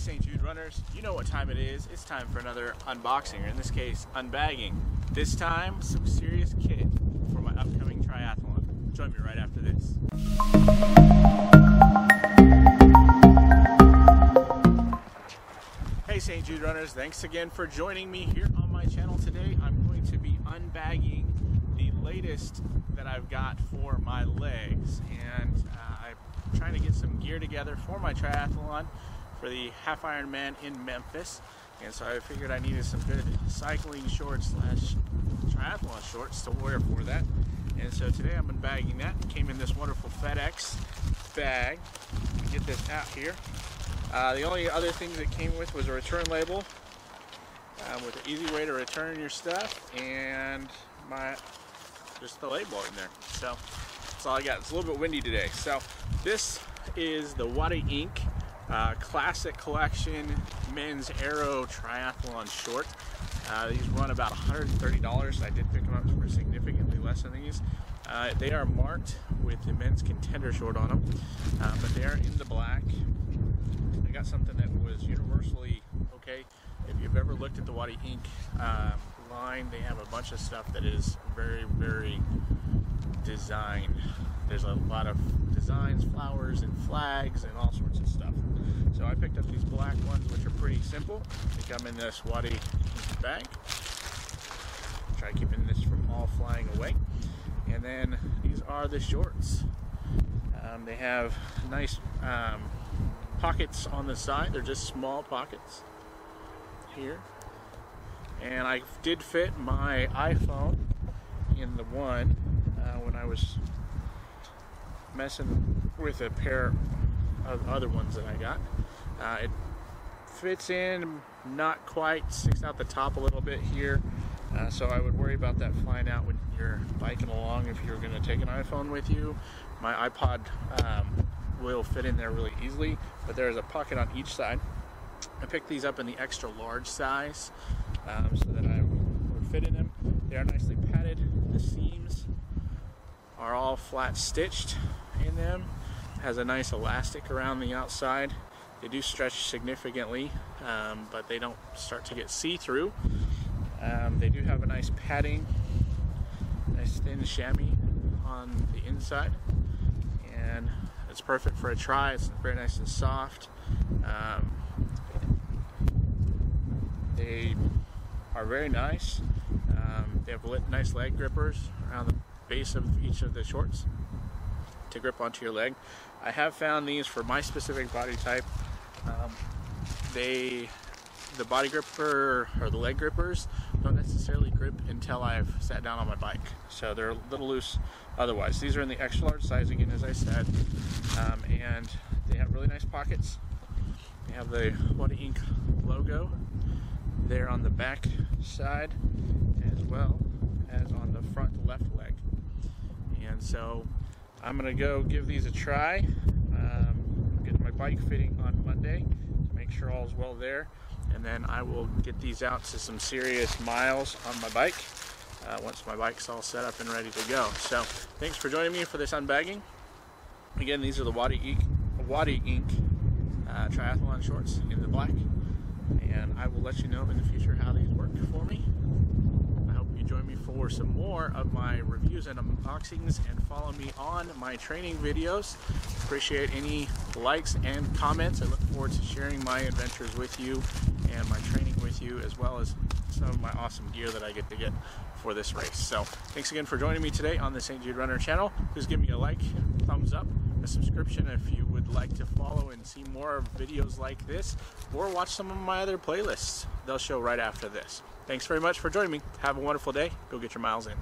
St. Jude runners, you know what time it is. It's time for another unboxing, or in this case, unbagging. This time, some serious kit for my upcoming triathlon. Join me right after this. Hey St. Jude runners, thanks again for joining me here on my channel today. I'm going to be unbagging the latest that I've got for my legs, and I'm trying to get some gear together for my triathlon for the half Ironman in Memphis, and so I figured I needed some good cycling shorts slash triathlon shorts to wear for that. And so today I'm unbagging that. It came in this wonderful FedEx bag. Get this out here. The only other thing that came with was a return label with an easy way to return your stuff, and just the label in there. So that's all I got. It's a little bit windy today. So this is the Wattie Inc. Classic Collection Men's Aero Triathlon short. These run about $130. I did pick them up for significantly less than these. They are marked with the men's contender short on them, but they are in the black. I got something that was universally okay. If you've ever looked at the Wattie Inc. Line, they have a bunch of stuff that is very, very designed. There's a lot of designs, flowers and flags and all sorts of stuff. So I picked up these black ones, which are pretty simple. They come in this Wattie bag. Try keeping this from all flying away. And then these are the shorts. They have nice pockets on the side. They're just small pockets here. And I did fit my iPhone in the one when I was messing with a pair of other ones that I got. It fits in, not quite, sticks out the top a little bit here. So I would worry about that flying out when you're biking along if you're going to take an iPhone with you. My iPod will fit in there really easily, but there's a pocket on each side. I picked these up in the extra large size so that I would fit in them. They are nicely padded. The seams are all flat stitched in them. It has a nice elastic around the outside. They do stretch significantly, but they don't start to get see-through. They do have a nice padding, nice thin chamois on the inside, and it's perfect for a tri. It's very nice and soft. They are very nice. They have nice leg grippers around the base of each of the shorts to grip onto your leg. I have found these for my specific body type. The body gripper or the leg grippers don't necessarily grip until I've sat down on my bike, so they're a little loose otherwise. These are in the extra large size again, as I said, and they have really nice pockets. They have the Wattie Inc. logo there on the back side, as well as on the front left leg. And so I'm gonna go give these a try. Get my bike fitting on Monday to make sure all's well there, and then I will get these out to some serious miles on my bike once my bike's all set up and ready to go. So thanks for joining me for this unbagging. Again, these are the Wattie Inc. Triathlon shorts in the black, and I will let you know in the future how these work for me. I hope you join me for some more of my reviews and unboxings, and follow me on my training videos. Appreciate any likes and comments. I look forward to sharing my adventures with you and my training with you, as well as some of my awesome gear that I get for this race. So thanks again for joining me today on the StJudeRnr channel. Please give me a like, thumbs up, a subscription if you would like to follow and see more videos like this, or watch some of my other playlists. They'll show right after this. Thanks very much for joining me. Have a wonderful day. Go get your miles in.